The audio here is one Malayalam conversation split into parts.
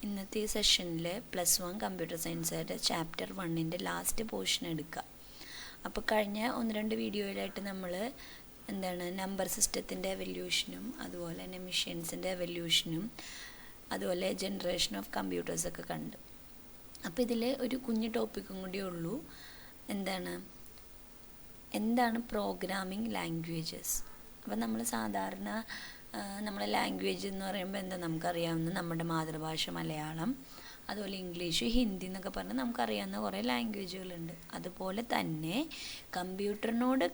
ഇന്നത്തെ ഈ സെഷനിൽ +1 കമ്പ്യൂട്ടർ സയൻസുകാരുടെ ചാപ്റ്റർ 1ൻ്റെ ലാസ്റ്റ് പോർഷൻ എടുക്കുക. അപ്പോൾ കഴിഞ്ഞ 1-2 വീഡിയോയിലായിട്ട് നമ്മൾ നമ്പർ സിസ്റ്റത്തിൻ്റെ എവല്യൂഷനും അതുപോലെ തന്നെ മെഷീൻസിൻ്റെ എവല്യൂഷനും അതുപോലെ ജനറേഷൻ ഓഫ് കമ്പ്യൂട്ടേഴ്സൊക്കെ കണ്ട്. അപ്പോൾ ഇതിൽ ഒരു കുഞ്ഞു ടോപ്പിക്കും കൂടിയേ ഉള്ളൂ. എന്താണ് പ്രോഗ്രാമിംഗ് ലാംഗ്വേജസ്. അപ്പോൾ നമ്മൾ സാധാരണ നമ്മളെ ലാംഗ്വേജ് എന്ന് പറയുമ്പോൾ എന്താ നമുക്കറിയാവുന്ന നമ്മുടെ മാതൃഭാഷ മലയാളം, അതുപോലെ ഇംഗ്ലീഷ്, ഹിന്ദി എന്നൊക്കെ പറഞ്ഞാൽ നമുക്കറിയാവുന്ന കുറേ ലാംഗ്വേജുകളുണ്ട്. അതുപോലെ തന്നെ കമ്പ്യൂട്ടറിനോട്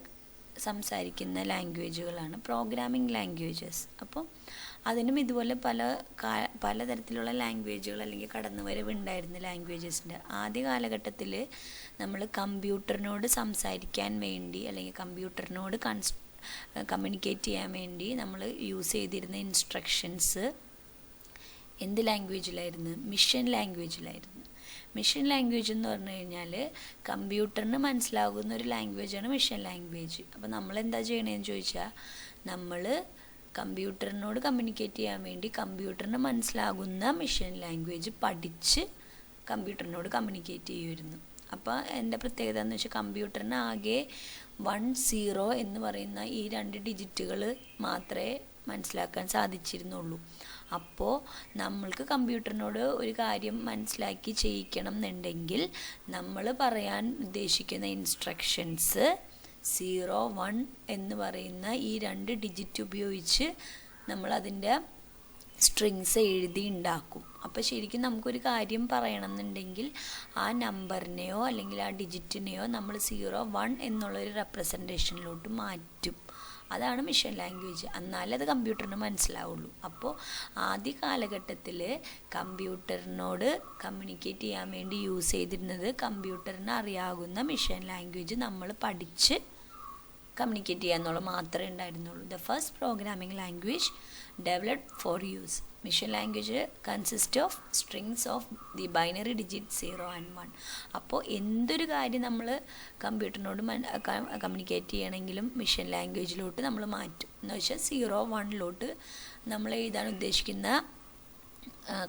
സംസാരിക്കുന്ന ലാംഗ്വേജുകളാണ് പ്രോഗ്രാമിംഗ് ലാംഗ്വേജസ്. അപ്പോൾ അതിനും ഇതുപോലെ പലതരത്തിലുള്ള ലാംഗ്വേജുകൾ അല്ലെങ്കിൽ കടന്നുവരവ് ഉണ്ടായിരുന്ന ലാംഗ്വേജസിൻ്റെ ആദ്യ കാലഘട്ടത്തിൽ നമ്മൾ കമ്പ്യൂട്ടറിനോട് സംസാരിക്കാൻ വേണ്ടി അല്ലെങ്കിൽ കമ്പ്യൂട്ടറിനോട് കമ്മ്യൂണിക്കേറ്റ് ചെയ്യാൻ വേണ്ടി നമ്മൾ യൂസ് ചെയ്തിരുന്ന ഇൻസ്ട്രക്ഷൻസ് എന്ത് ലാംഗ്വേജിലായിരുന്നു? മിഷൻ ലാംഗ്വേജിലായിരുന്നു. മിഷൻ ലാംഗ്വേജ് എന്ന് പറഞ്ഞു കഴിഞ്ഞാൽ കമ്പ്യൂട്ടറിന് മനസ്സിലാകുന്ന ഒരു ലാംഗ്വേജാണ് മിഷൻ ലാംഗ്വേജ്. അപ്പോൾ നമ്മൾ എന്താ ചെയ്യണതെന്ന് ചോദിച്ചാൽ നമ്മൾ കമ്പ്യൂട്ടറിനോട് കമ്മ്യൂണിക്കേറ്റ് ചെയ്യാൻ വേണ്ടി കമ്പ്യൂട്ടറിന് മനസ്സിലാകുന്ന മിഷൻ ലാംഗ്വേജ് പഠിച്ച് കമ്പ്യൂട്ടറിനോട് കമ്മ്യൂണിക്കേറ്റ് ചെയ്യുമായിരുന്നു. അപ്പോൾ എൻ്റെ പ്രത്യേകത എന്ന് വെച്ചാൽ കമ്പ്യൂട്ടറിന് ആകെ 1, 0 എന്ന് പറയുന്ന ഈ 2 ഡിജിറ്റുകൾ മാത്രമേ മനസ്സിലാക്കാൻ സാധിച്ചിരുന്നുള്ളൂ. അപ്പോൾ നമ്മൾക്ക് കമ്പ്യൂട്ടറിനോട് ഒരു കാര്യം മനസ്സിലാക്കി ചെയ്യിക്കണം എന്നുണ്ടെങ്കിൽ നമ്മൾ പറയാൻ ഉദ്ദേശിക്കുന്ന ഇൻസ്ട്രക്ഷൻസ് 0, 1 എന്ന് പറയുന്ന ഈ 2 ഡിജിറ്റ് ഉപയോഗിച്ച് നമ്മളതിൻ്റെ സ്ട്രിങ്സ് എഴുതി ഉണ്ടാക്കും. അപ്പോൾ ശരിക്കും നമുക്കൊരു കാര്യം പറയണം എന്നുണ്ടെങ്കിൽ ആ നമ്പറിനെയോ അല്ലെങ്കിൽ ആ ഡിജിറ്റിനെയോ നമ്മൾ 0, 1 എന്നുള്ളൊരു റെപ്രസെൻറ്റേഷനിലോട്ട് മാറ്റും. അതാണ് മിഷൻ ലാംഗ്വേജ്. എന്നാലേ അത് കമ്പ്യൂട്ടറിന് മനസ്സിലാവുള്ളൂ. അപ്പോൾ ആദ്യ കാലഘട്ടത്തിൽ കമ്പ്യൂട്ടറിനോട് കമ്മ്യൂണിക്കേറ്റ് ചെയ്യാൻ വേണ്ടി യൂസ് ചെയ്തിരുന്നത് കമ്പ്യൂട്ടറിന് അറിയാവുന്ന മിഷൻ ലാംഗ്വേജ് നമ്മൾ പഠിച്ച് കമ്മ്യൂണിക്കേറ്റ് ചെയ്യുക എന്നുള്ളത് മാത്രമേ ഉണ്ടായിരുന്നുള്ളൂ. The first programming language developed four use. Mission language consist of strings of the binary digit 0 and 1. അപ്പോൾ എന്തൊരു കാര്യം നമ്മൾ കമ്പ്യൂട്ടറിനോട് കമ്മ്യൂണിക്കേറ്റ് ചെയ്യണമെങ്കിലും മിഷൻ ലാംഗ്വേജിലോട്ട് നമ്മൾ മാറ്റും. എന്ന് വെച്ചാൽ 0, 1ലോട്ട് നമ്മൾ എഴുതാൻ ഉദ്ദേശിക്കുന്ന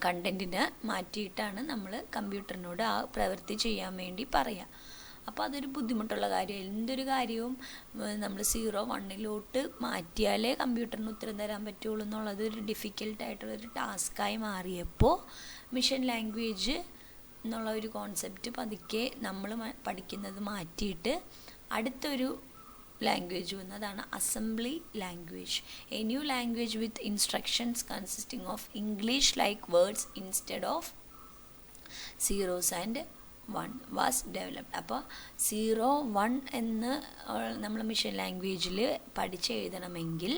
കണ്ടൻറ്റിനെ മാറ്റിയിട്ടാണ് നമ്മൾ കമ്പ്യൂട്ടറിനോട് ആ പ്രവൃത്തി ചെയ്യാൻ വേണ്ടി പറയുക. അപ്പോൾ അതൊരു ബുദ്ധിമുട്ടുള്ള കാര്യം. എന്തൊരു കാര്യവും നമ്മൾ 0, 1ലോട്ട് മാറ്റിയാലേ കമ്പ്യൂട്ടറിന് ഉത്തരം തരാൻ പറ്റുള്ളൂ എന്നുള്ളത് ഒരു ഡിഫിക്കൽട്ടായിട്ടുള്ളൊരു ടാസ്ക്കായി മാറിയപ്പോൾ മിഷൻ ലാംഗ്വേജ് എന്നുള്ള ഒരു കോൺസെപ്റ്റ് പതുക്കെ നമ്മൾ പഠിക്കുന്നത് മാറ്റിയിട്ട് അടുത്തൊരു ലാംഗ്വേജ് വന്നു. അതാണ് assembly language. A new language with instructions consisting of English like words instead of 0s and 1 was developed. അപ്പോൾ 0, 1 എന്ന് നമ്മൾ മിഷൻ ലാംഗ്വേജിൽ പഠിച്ചെഴുതണമെങ്കിൽ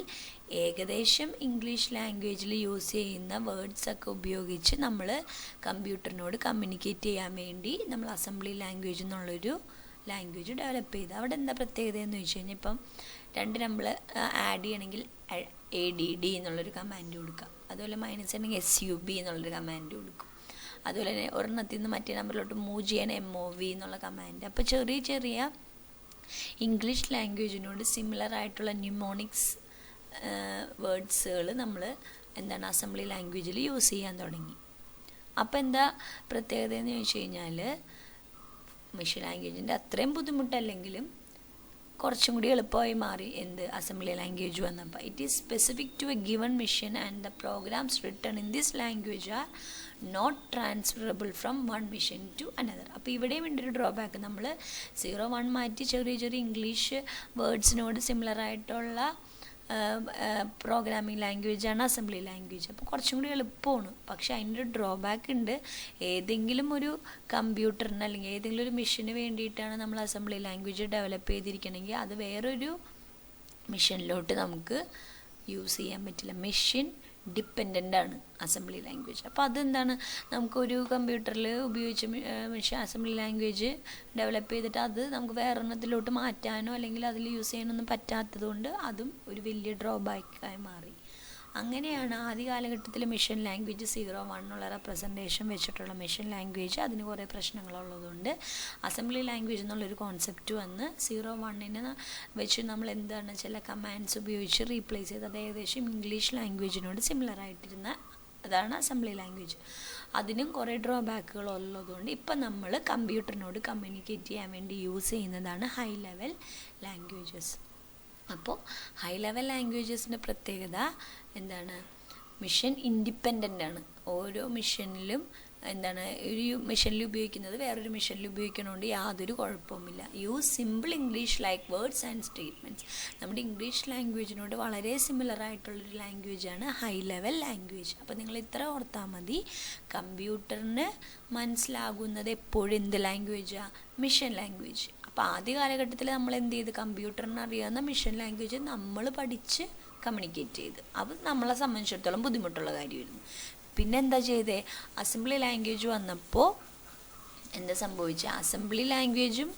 ഏകദേശം ഇംഗ്ലീഷ് ലാംഗ്വേജിൽ യൂസ് ചെയ്യുന്ന വേർഡ്സൊക്കെ ഉപയോഗിച്ച് നമ്മൾ കമ്പ്യൂട്ടറിനോട് കമ്മ്യൂണിക്കേറ്റ് ചെയ്യാൻ വേണ്ടി നമ്മൾ അസംബ്ലി ലാംഗ്വേജ് എന്നുള്ളൊരു ലാംഗ്വേജ് ഡെവലപ്പ് ചെയ്ത്. അവിടെ എന്താ പ്രത്യേകത എന്ന് ചോദിച്ചു കഴിഞ്ഞാൽ ഇപ്പം 2 നമ്മൾ ആഡ് ചെയ്യണമെങ്കിൽ ADD എന്നുള്ളൊരു കമാൻഡ് കൊടുക്കാം. അതുപോലെ മൈനസ് ചെയ്യണമെങ്കിൽ SUB എന്നുള്ളൊരു കമാൻഡ് കൊടുക്കും. അതുപോലെ തന്നെ ഒരെണ്ണത്തിൽ നിന്ന് മറ്റേ നമ്പറിലോട്ട് മൂവ് ചെയ്യാൻ MOV എന്നുള്ള കമാൻഡ്. അപ്പോൾ ചെറിയ ഇംഗ്ലീഷ് ലാംഗ്വേജിനോട് സിമിലർ ആയിട്ടുള്ള ന്യൂമോണിക്സ് വേർഡ്സുകൾ നമ്മൾ അസംബ്ലി ലാംഗ്വേജിൽ യൂസ് ചെയ്യാൻ തുടങ്ങി. അപ്പോൾ എന്താ പ്രത്യേകത എന്ന് ചോദിച്ചു കഴിഞ്ഞാൽ മിഷൻ ലാംഗ്വേജിൻ്റെ അത്രയും ബുദ്ധിമുട്ടല്ലെങ്കിലും കുറച്ചും കൂടി എളുപ്പമായി മാറി അസംബ്ലി ലാംഗ്വേജ് വന്നപ്പോൾ. It is specific to a given machine and the programs written in this language are not transferable from one machine to another. അപ്പോൾ ഇവിടെയും ഉണ്ടൊരു ഡ്രോബാക്ക്. നമ്മൾ 0, 1 മാറ്റി ചെറിയ ഇംഗ്ലീഷ് വേർഡ്സിനോട് സിമിലർ ആയിട്ടുള്ള പ്രോഗ്രാമിംഗ് ലാംഗ്വേജാണ് അസംബ്ലി ലാംഗ്വേജ്. അപ്പോൾ കുറച്ചും കൂടി എളുപ്പമാണ്. പക്ഷേ അതിൻ്റെ ഒരു ഡ്രോബാക്ക് ഉണ്ട്. ഏതെങ്കിലും ഒരു കമ്പ്യൂട്ടറിന് അല്ലെങ്കിൽ ഏതെങ്കിലും ഒരു മെഷീന് വേണ്ടിയിട്ടാണ് നമ്മൾ അസംബ്ലി ലാംഗ്വേജ് ഡെവലപ്പ് ചെയ്തിരിക്കണമെങ്കിൽ അത് വേറൊരു മെഷീനിലോട്ട് നമുക്ക് യൂസ് ചെയ്യാൻ പറ്റില്ല. മെഷീൻ ഡിപ്പെൻഡൻ്റ് ആണ് അസംബ്ലി ലാംഗ്വേജ്. അപ്പോൾ അതെന്താണ്, നമുക്കൊരു കമ്പ്യൂട്ടറിൽ ഉപയോഗിച്ച് അസംബ്ലി ലാംഗ്വേജ് ഡെവലപ്പ് ചെയ്തിട്ട് അത് നമുക്ക് വേറൊരെണ്ണത്തിലോട്ട് മാറ്റാനോ അല്ലെങ്കിൽ അതിൽ യൂസ് ചെയ്യാനൊന്നും പറ്റാത്തത് കൊണ്ട് അതും ഒരു വലിയ ഡ്രോബാക്കായി മാറി. അങ്ങനെയാണ് ആദ്യ കാലഘട്ടത്തിൽ മിഷൻ ലാംഗ്വേജ് 0, 1 ഉള്ള റെപ്രസെൻറ്റേഷൻ വെച്ചിട്ടുള്ള മിഷൻ ലാംഗ്വേജ് അതിന് കുറേ പ്രശ്നങ്ങളുള്ളതുകൊണ്ട് അസംബ്ലി ലാംഗ്വേജ് എന്നുള്ളൊരു കോൺസെപ്റ്റ് വന്ന് 0, 1 വെച്ച് നമ്മൾ ചില കമാൻഡ്സ് ഉപയോഗിച്ച് റീപ്ലേസ് ചെയ്ത് അത് ഏകദേശം ഇംഗ്ലീഷ് ലാംഗ്വേജിനോട് സിമിലർ ആയിട്ടിരുന്ന അതാണ് അസംബ്ലി ലാംഗ്വേജ്. അതിനും കുറേ ഡ്രോബാക്കുകൾ ഉള്ളതുകൊണ്ട് ഇപ്പം നമ്മൾ കമ്പ്യൂട്ടറിനോട് കമ്മ്യൂണിക്കേറ്റ് ചെയ്യാൻ വേണ്ടി യൂസ് ചെയ്യുന്നതാണ് ഹൈ ലെവൽ ലാംഗ്വേജസ്. അപ്പോൾ ഹൈ ലെവൽ ലാംഗ്വേജസിൻ്റെ പ്രത്യേകത എന്താണ്? മിഷൻ ഇൻഡിപെൻഡൻ്റ് ആണ്. ഓരോ മിഷനിലും ഒരു മിഷനിൽ ഉപയോഗിക്കുന്നത് വേറൊരു മിഷനിൽ ഉപയോഗിക്കണോണ്ട് യാതൊരു കുഴപ്പവുമില്ല. Use simple English like words and statements. നമ്മുടെ ഇംഗ്ലീഷ് ലാംഗ്വേജിനോട് വളരെ സിമിലർ ആയിട്ടുള്ളൊരു ലാംഗ്വേജാണ് ഹൈ ലെവൽ ലാംഗ്വേജ്. അപ്പോൾ നിങ്ങൾ ഇത്ര ഓർത്താൽ മതി. കമ്പ്യൂട്ടറിന് മനസ്സിലാകുന്നത് എപ്പോഴും എന്ത് ലാംഗ്വേജാണ്? Mission language. അപ്പോൾ ആദ്യ കാലഘട്ടത്തിൽ നമ്മൾ എന്ത് ചെയ്ത്? കമ്പ്യൂട്ടറിന് അറിയാവുന്ന മിഷൻ ലാംഗ്വേജ് നമ്മൾ പഠിച്ച് കമ്മ്യൂണിക്കേറ്റ് ചെയ്ത്. അത് നമ്മളെ സംബന്ധിച്ചിടത്തോളം ബുദ്ധിമുട്ടുള്ള കാര്യമായിരുന്നു. പിന്നെ എന്താ ചെയ്തേ? അസംബ്ലി ലാംഗ്വേജ് വന്നപ്പോൾ എന്താ സംഭവിച്ചത്? അസംബ്ലി ലാംഗ്വേജും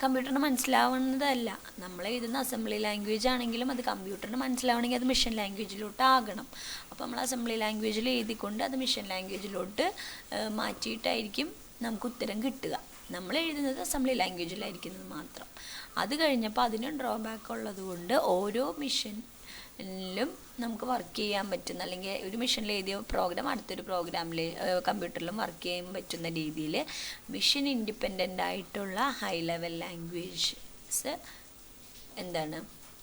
കമ്പ്യൂട്ടറിന് മനസ്സിലാവുന്നതല്ല. നമ്മൾ എഴുതുന്ന അസംബ്ലി ലാംഗ്വേജ് ആണെങ്കിലും അത് കമ്പ്യൂട്ടറിന് മനസ്സിലാവണമെങ്കിൽ അത് മിഷൻ ലാംഗ്വേജിലോട്ട് ആകണം. അപ്പോൾ നമ്മൾ അസംബ്ലി ലാംഗ്വേജിൽ എഴുതിക്കൊണ്ട് അത് മിഷൻ ലാംഗ്വേജിലോട്ട് മാറ്റിയിട്ടായിരിക്കും നമുക്ക് ഉത്തരം കിട്ടുക. നമ്മൾ എഴുതുന്നത് അസംബ്ലി ലാംഗ്വേജിലായിരിക്കുന്നത് മാത്രം. അത് കഴിഞ്ഞപ്പോൾ അതിനും ഡ്രോബാക്ക് ഉള്ളത് കൊണ്ട് ഓരോ മിഷനിലും നമുക്ക് വർക്ക് ചെയ്യാൻ പറ്റുന്ന, അല്ലെങ്കിൽ ഒരു മിഷനിൽ എഴുതിയ പ്രോഗ്രാം അടുത്തൊരു പ്രോഗ്രാമിൽ കമ്പ്യൂട്ടറിലും വർക്ക് ചെയ്യാൻ പറ്റുന്ന രീതിയിൽ മിഷൻ ഇൻഡിപെൻഡൻ്റ് ആയിട്ടുള്ള ഹൈ ലെവൽ ലാംഗ്വേജസ്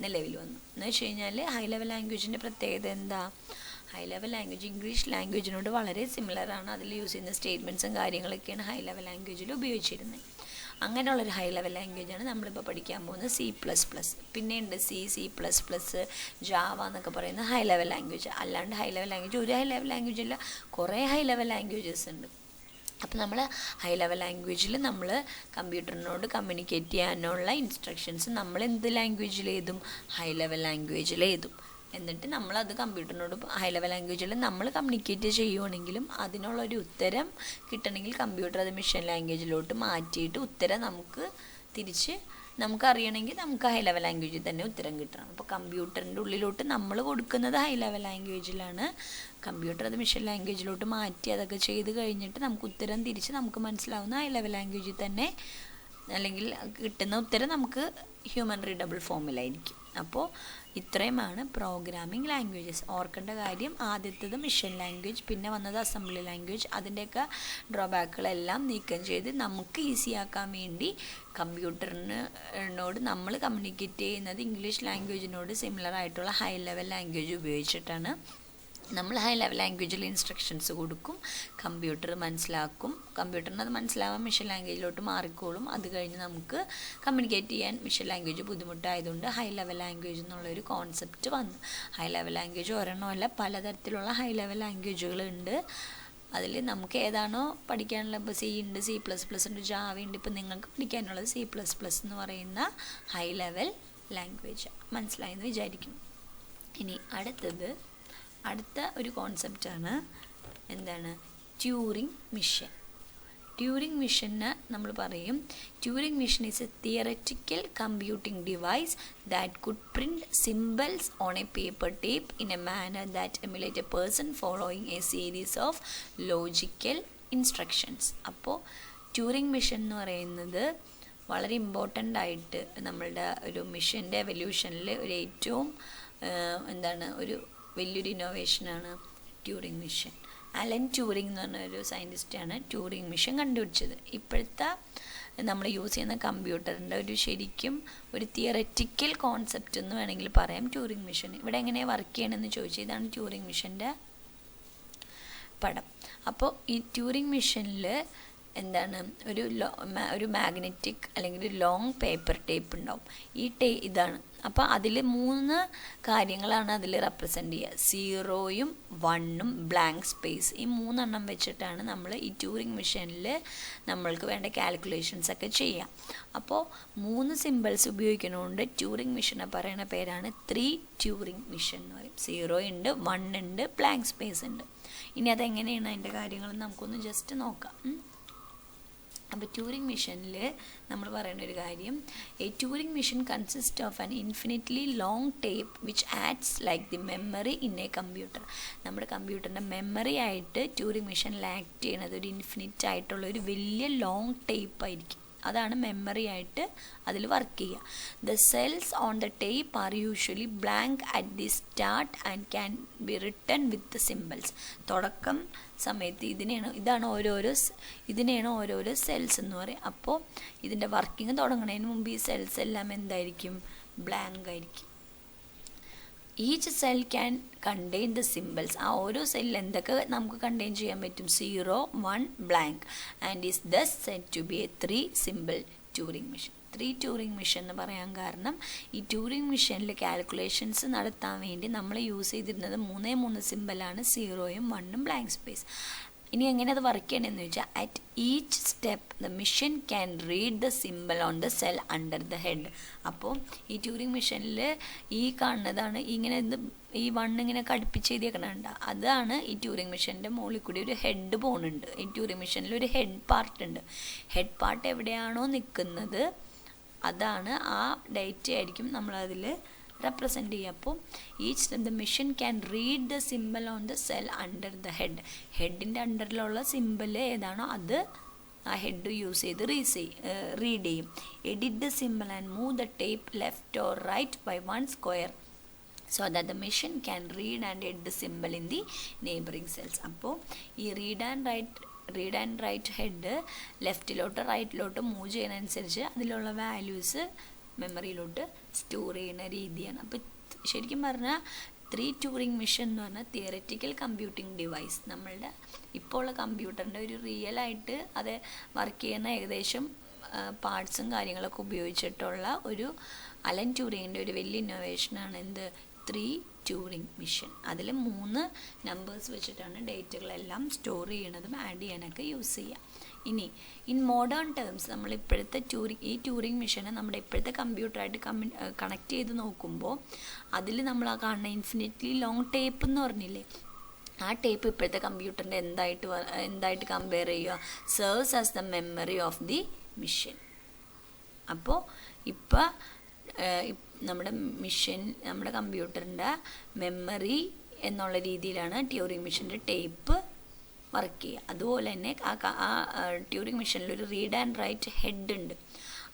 നിലവിൽ വന്നു. എന്ന് വെച്ച് കഴിഞ്ഞാൽ ഹൈ ലെവൽ ലാംഗ്വേജിൻ്റെ പ്രത്യേകത എന്താ? ഹൈ ലെവൽ ലാംഗ്വേജ് ഇംഗ്ലീഷ് ലാംഗ്വേജിനോട് വളരെ സിമിലറാണ്. അതിൽ യൂസ് ചെയ്യുന്ന സ്റ്റേറ്റ്മെൻറ്റ്സും കാര്യങ്ങളൊക്കെയാണ് ഹൈ ലെവൽ ലാംഗ്വേജിൽ ഉപയോഗിച്ചിരുന്നത്. അങ്ങനെയുള്ളൊരു ഹൈ ലെവൽ ലാംഗ്വേജാണ് നമ്മളിപ്പോൾ പഠിക്കാൻ പോകുന്നത് C++. പിന്നെയുണ്ട് C++, ജാവ എന്നൊക്കെ പറയുന്ന ഹൈ ലെവൽ ലാംഗ്വേജ്. അല്ലാണ്ട് ഹൈ ലെവൽ ലാംഗ്വേജ് ഒരു ഹൈ ലെവൽ ലാംഗ്വേജ് അല്ല, കുറേ ഹൈ ലെവൽ ലാംഗ്വേജസ് ഉണ്ട്. അപ്പോൾ നമ്മൾ ഹൈ ലെവൽ ലാംഗ്വേജിൽ നമ്മൾ കമ്പ്യൂട്ടറിനോട് കമ്മ്യൂണിക്കേറ്റ് ചെയ്യാനുള്ള ഇൻസ്ട്രക്ഷൻസ് നമ്മൾ എന്ത് ലാംഗ്വേജിൽ എഴുതും? ഹൈ ലെവൽ ലാംഗ്വേജിൽ എഴുതും. എന്നിട്ട് നമ്മളത് കമ്പ്യൂട്ടറിനോട് ഹൈ ലെവൽ ലാംഗ്വേജിൽ നമ്മൾ കമ്മ്യൂണിക്കേറ്റ് ചെയ്യുവാണെങ്കിലും അതിനുള്ളൊരു ഉത്തരം കിട്ടണമെങ്കിൽ കമ്പ്യൂട്ടർ അത് മിഷൻ ലാംഗ്വേജിലോട്ട് മാറ്റിയിട്ട് ഉത്തരം നമുക്കറിയണമെങ്കിൽ നമുക്ക് ഹൈ ലെവൽ ലാംഗ്വേജിൽ തന്നെ ഉത്തരം കിട്ടണം. അപ്പോൾ കമ്പ്യൂട്ടറിൻ്റെ ഉള്ളിലോട്ട് നമ്മൾ കൊടുക്കുന്നത് ഹൈ ലെവൽ ലാംഗ്വേജിലാണ്. കമ്പ്യൂട്ടർ അത് മിഷൻ ലാംഗ്വേജിലോട്ട് മാറ്റി അതൊക്കെ ചെയ്ത് കഴിഞ്ഞിട്ട് നമുക്ക് ഉത്തരം നമുക്ക് മനസ്സിലാവുന്ന ഹൈ ലെവൽ ലാംഗ്വേജിൽ തന്നെ, അല്ലെങ്കിൽ കിട്ടുന്ന ഉത്തരം നമുക്ക് ഹ്യൂമൻ റീഡബിൾ ഫോമിലായിരിക്കും. അപ്പോൾ ഇത്രയുമാണ് പ്രോഗ്രാമിംഗ് ലാംഗ്വേജസ്. ഓർക്കേണ്ട കാര്യം, ആദ്യത്തേത് മിഷൻ ലാംഗ്വേജ്, പിന്നെ വന്നത് അസംബ്ലി ലാംഗ്വേജ്. അതിൻ്റെയൊക്കെ ഡ്രോബാക്കുകളെല്ലാം നീക്കം ചെയ്ത് നമുക്ക് ഈസിയാക്കാൻ വേണ്ടി കമ്പ്യൂട്ടറിനോട് നമ്മൾ കമ്മ്യൂണിക്കേറ്റ് ചെയ്യുന്നത് ഇംഗ്ലീഷ് ലാംഗ്വേജിനോട് സിമിലർ ആയിട്ടുള്ള ഹൈ ലെവൽ ലാംഗ്വേജ് ഉപയോഗിച്ചിട്ടാണ്. നമ്മൾ ഹൈ ലെവൽ ലാംഗ്വേജിൽ ഇൻസ്ട്രക്ഷൻസ് കൊടുക്കും, കമ്പ്യൂട്ടർ മനസ്സിലാക്കും. കമ്പ്യൂട്ടറിന് അത് മനസ്സിലാവാൻ മിഷൻ ലാംഗ്വേജിലോട്ട് മാറിക്കോളും. അത് കഴിഞ്ഞ് നമുക്ക് കമ്മ്യൂണിക്കേറ്റ് ചെയ്യാൻ മിഷൻ ലാംഗ്വേജ് ബുദ്ധിമുട്ടായതുകൊണ്ട് ഹൈ ലെവൽ ലാംഗ്വേജ് എന്നുള്ളൊരു കോൺസെപ്റ്റ് വന്നു. ഹൈ ലെവൽ ലാംഗ്വേജ് ഒരെണ്ണമല്ല, പലതരത്തിലുള്ള ഹൈ ലെവൽ ലാംഗ്വേജുകളുണ്ട്. അതിൽ നമുക്ക് ഏതാണോ പഠിക്കാനുള്ള, ഇപ്പോൾ C ഉണ്ട്, C++ ഉണ്ട്, ജാവ ഉണ്ട്. ഇപ്പോൾ നിങ്ങൾക്ക് പഠിക്കാനുള്ളത് C++ എന്ന് പറയുന്ന ഹൈ ലെവൽ ലാംഗ്വേജ്. മനസ്സിലായെന്ന് വിചാരിക്കുന്നു. ഇനി അടുത്ത ഒരു കോൺസെപ്റ്റാണ് ട്യൂറിംഗ് മിഷൻ. ട്യൂറിംഗ് മിഷന് നമ്മൾ പറയും, Turing mission is A theoretical computing device that could print symbols on A paper tape in a manner that emulate A person following A series of logical instructions. അപ്പോൾ ട്യൂറിംഗ് മിഷൻ എന്ന് പറയുന്നത് വളരെ ഇമ്പോർട്ടൻ്റ് ആയിട്ട് നമ്മളുടെ ഒരു മിഷൻ്റെ എവല്യൂഷനിൽ ഏറ്റവും ഒരു വലിയൊരു ഇന്നോവേഷനാണ് ട്യൂറിംഗ് മിഷൻ. അലൻ ട്യൂറിംഗ് എന്ന് പറഞ്ഞൊരു സയൻറ്റിസ്റ്റാണ് ട്യൂറിംഗ് മിഷൻ കണ്ടുപിടിച്ചത്. ഇപ്പോഴത്തെ നമ്മൾ യൂസ് ചെയ്യുന്ന കമ്പ്യൂട്ടറിൻ്റെ ശരിക്കും ഒരു തിയററ്റിക്കൽ കോൺസെപ്റ്റ് എന്ന് വേണമെങ്കിൽ പറയാം ട്യൂറിംഗ് മിഷൻ. ഇവിടെ എങ്ങനെയാണ് വർക്ക് ചെയ്യണമെന്ന് ചോദിച്ചാൽ ഇതാണ് ട്യൂറിംഗ് മിഷൻ്റെ പടം. അപ്പോൾ ഈ ട്യൂറിംഗ് മിഷനിൽ ഒരു മാഗ്നറ്റിക് അല്ലെങ്കിൽ ഒരു ലോങ് പേപ്പർ ടേപ്പ് ഉണ്ടാവും. ഇതാണ്. അപ്പോൾ അതിൽ 3 കാര്യങ്ങളാണ് അതിൽ റെപ്രസെൻ്റ് ചെയ്യുക. 0ഉം 1ഉം ബ്ലാങ്ക് സ്പേസ്. ഈ 3 എണ്ണം വെച്ചിട്ടാണ് നമ്മൾ ഈ ട്യൂറിംഗ് മിഷനിൽ നമ്മൾക്ക് വേണ്ട കാൽക്കുലേഷൻസ് ഒക്കെ ചെയ്യാം. അപ്പോൾ 3 സിമ്പിൾസ് ഉപയോഗിക്കുന്നതുകൊണ്ട് ട്യൂറിംഗ് മിഷനെ പറയുന്ന പേരാണ് 3 ട്യൂറിംഗ് മിഷൻ എന്ന് പറയും. 0 ഉണ്ട്, 1 ഉണ്ട്, ബ്ലാങ്ക് സ്പേസ് ഉണ്ട്. ഇനി അതെങ്ങനെയാണ് അതിൻ്റെ കാര്യങ്ങൾ നമുക്കൊന്ന് ജസ്റ്റ് നോക്കാം. അപ്പോൾ ട്യൂറിംഗ് മിഷനിൽ നമ്മൾ പറയുന്ന ഒരു കാര്യം, A Turing mission consist of an infinitely long tape which acts like the memory in A computer. നമ്മുടെ കമ്പ്യൂട്ടറിൻ്റെ മെമ്മറി ആയിട്ട് ട്യൂറിംഗ് മിഷനിൽ ആക്ട് ചെയ്യുന്നത് ഒരു ഇൻഫിനിറ്റ് ആയിട്ടുള്ള ഒരു വലിയ ലോങ് ടേപ്പ് ആയിരിക്കും. അതാണ് മെമ്മറി ആയിട്ട് അതിൽ വർക്ക് ചെയ്യുക. The cells on the tape are usually blank at the start and can be written with symbols. തുടക്കം സമയത്ത് ഇതിനെയാണ് ഓരോരോ സെൽസ് എന്ന് പറയും. അപ്പോൾ ഇതിൻ്റെ വർക്കിംഗ് തുടങ്ങുന്നതിന് മുമ്പ് ഈ സെൽസ് എല്ലാം എന്തായിരിക്കും? ബ്ലാങ്ക് ആയിരിക്കും. Each cell can contain the symbols. ആ ഓരോ സെല്ലിൽ എന്തൊക്കെ നമുക്ക് കണ്ടെയ്ൻ ചെയ്യാൻ പറ്റും? 0, 1 blank and is thus set to be a 3 simple Turing machine. 3 Turing machine എന്ന് പറയാൻ കാരണം ഈ ട്യൂറിംഗ് മെഷീനിൽ കാൽക്കുലേഷൻസ് നടത്താൻ വേണ്ടി നമ്മൾ യൂസ് ചെയ്തിരുന്നത് 3 സിമ്പിളാണ്, 0ഉം 1ഉം ബ്ലാങ്ക് സ്പേസ്. ഇനി എങ്ങനെ അത് വർക്ക് ചെയ്യണമെന്ന് വെച്ചാൽ at each step the machine can read the simple on the cell under the head. അപ്പോൾ ഈ ട്യൂറിംഗ് മെഷീനിൽ ഈ കാണുന്നതാണ് ഇങ്ങനെ ഈ 1 ഇങ്ങനെ കടുപ്പിച്ച് എഴുതിയേക്കണുണ്ട്. അതാണ് ഈ ട്യൂറിംഗ് മെഷീൻ്റെ മുകളിൽ കൂടി ഒരു ഹെഡ് പോകുന്നുണ്ട്. ഈ ട്യൂറിംഗ് മെഷീനിൽ ഒരു ഹെഡ് പാർട്ട് ഉണ്ട്. ഹെഡ് പാർട്ട് എവിടെയാണോ നിൽക്കുന്നത് അതാണ് ആ ഡേറ്റ ആയിരിക്കും നമ്മളതിൽ represent ചെയ്യുക. അപ്പോൾ each step the machine can read the symbol on the cell under the head. ഹെഡിൻ്റെ അണ്ടറിലുള്ള സിമ്പിൾ ഏതാണോ അത് ആ ഹെഡ് യൂസ് ചെയ്ത് റീഡ് ചെയ്യും. Edit the symbol and move the tape left or right by 1 square so that the machine can read and edit the symbol in the neighboring cells. അപ്പോൾ ഈ റീഡ് ആൻഡ് റൈറ്റ് ഹെഡ് ലെഫ്റ്റിലോട്ട് റൈറ്റിലോട്ട് മൂവ് ചെയ്യുന്നതനുസരിച്ച് അതിലുള്ള വാല്യൂസ് മെമ്മറിയിലോട്ട് സ്റ്റോർ ചെയ്യുന്ന രീതിയാണ്. അപ്പോൾ ശരിക്കും പറഞ്ഞാൽ 3 ട്യൂറിംഗ് മെഷീൻ എന്ന് പറഞ്ഞാൽ തിയററ്റിക്കൽ കമ്പ്യൂട്ടിംഗ് ഡിവൈസ്. നമ്മളുടെ ഇപ്പോൾ ഉള്ള കമ്പ്യൂട്ടറിൻ്റെ ഒരു റിയലായിട്ട് അത് വർക്ക് ചെയ്യുന്ന ഏകദേശം പാർട്സും കാര്യങ്ങളൊക്കെ ഉപയോഗിച്ചിട്ടുള്ള ഒരു അലൻ ട്യൂറിങ്ങിൻ്റെ ഒരു വലിയ ഇന്നോവേഷനാണ് എന്ത് 3 ട്യൂറിംഗ് മെഷീൻ. അതിൽ 3 നമ്പേഴ്സ് വെച്ചിട്ടാണ് ഡേറ്റകളെല്ലാം സ്റ്റോർ ചെയ്യണതും ആഡ് ചെയ്യാനൊക്കെ യൂസ് ചെയ്യുക. ഇനി ഇൻ മോഡേൺ ടേംസ് നമ്മൾ ഇപ്പോഴത്തെ ഈ ട്യൂറിംഗ് മെഷീനെ നമ്മുടെ ഇപ്പോഴത്തെ കമ്പ്യൂട്ടറായിട്ട് കണക്ട് ചെയ്ത് നോക്കുമ്പോൾ അതിൽ നമ്മൾ ആ കാണുന്ന ഇൻഫിനിറ്റ്ലി ലോങ് ടേപ്പ് എന്ന് പറഞ്ഞില്ലേ, ആ ടേപ്പ് ഇപ്പോഴത്തെ കമ്പ്യൂട്ടറിൻ്റെ എന്തായിട്ട് കമ്പയർ ചെയ്യുക? Serves as the memory of the machine. അപ്പോൾ ഇപ്പോൾ നമ്മുടെ കമ്പ്യൂട്ടറിൻ്റെ മെമ്മറി എന്നുള്ള രീതിയിലാണ് ട്യൂറിംഗ് മെഷീൻ്റെ ടേപ്പ് വർക്ക് ചെയ്യുക. അതുപോലെ തന്നെ ആ ട്യൂറിംഗ് മെഷീനിൽ ഒരു റീഡ് ആൻഡ് റൈറ്റ് ഹെഡ് ഉണ്ട്.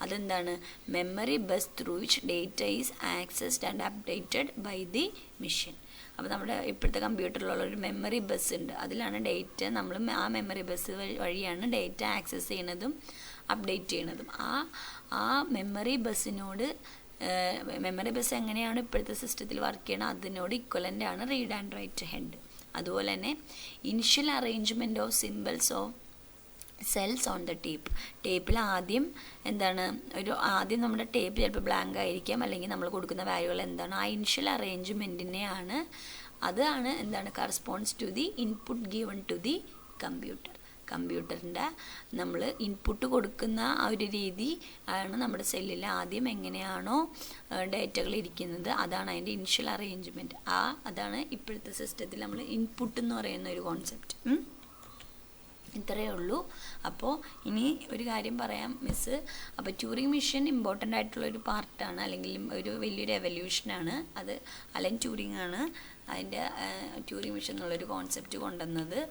അതെന്താണ്? Memory bus through which data is accessed and updated by the machine. അപ്പോൾ നമ്മുടെ ഇപ്പോഴത്തെ കമ്പ്യൂട്ടറിലുള്ള ഒരു മെമ്മറി ബസ് ഉണ്ട്. അതിലാണ് ഡേറ്റ നമ്മൾ ആ മെമ്മറി ബസ് വഴിയാണ് ഡേറ്റ ആക്സസ് ചെയ്യണതും അപ്ഡേറ്റ് ചെയ്യണതും. ആ മെമ്മറി ബസ് എങ്ങനെയാണ് ഇപ്പോഴത്തെ സിസ്റ്റത്തിൽ വർക്ക് ചെയ്യണം അതിനോട് ഇക്വലൻ്റ് ആണ് റീഡ് ആൻഡ് റൈറ്റ് ഹെഡ്. അതുപോലെ തന്നെ initial arrangement of symbols of cells on the ടേപ്പിൽ ആദ്യം നമ്മുടെ ടേപ്പ് ചിലപ്പോൾ ബ്ലാങ്ക് ആയിരിക്കാം, അല്ലെങ്കിൽ നമ്മൾ കൊടുക്കുന്ന വാല്യൂകൾ എന്താണ് ആ ഇനിഷ്യൽ അറേഞ്ച്മെൻറ്റിനെയാണ് corresponds to the input given to the കമ്പ്യൂട്ടറിൻ്റെ നമ്മൾ ഇൻപുട്ട് കൊടുക്കുന്ന ആ ഒരു രീതി ആണ് നമ്മുടെ സെല്ലിൽ ആദ്യം എങ്ങനെയാണോ ഡേറ്റകൾ ഇരിക്കുന്നത് അതാണ് അതിൻ്റെ ഇനിഷ്യൽ അറേഞ്ച്മെൻറ്റ്. അതാണ് ഇപ്പോഴത്തെ സിസ്റ്റത്തിൽ നമ്മൾ ഇൻപുട്ട് എന്ന് പറയുന്ന ഒരു കോൺസെപ്റ്റ്. ഇത്രയേ ഉള്ളൂ. അപ്പോൾ ഇനി ഒരു കാര്യം പറയാം മിസ്സ്. അപ്പോൾ ട്യൂറിംഗ് മെഷീൻ ഇമ്പോർട്ടൻ്റ് ആയിട്ടുള്ളൊരു പാർട്ടാണ്, അല്ലെങ്കിൽ ഒരു വലിയൊരു എവല്യൂഷനാണ്. അത് അലൻ ട്യൂറിംഗ് ആണ് അതിൻ്റെ ട്യൂറിംഗ് മെഷീൻ എന്നുള്ളൊരു കോൺസെപ്റ്റ് കൊണ്ടുവന്നത്.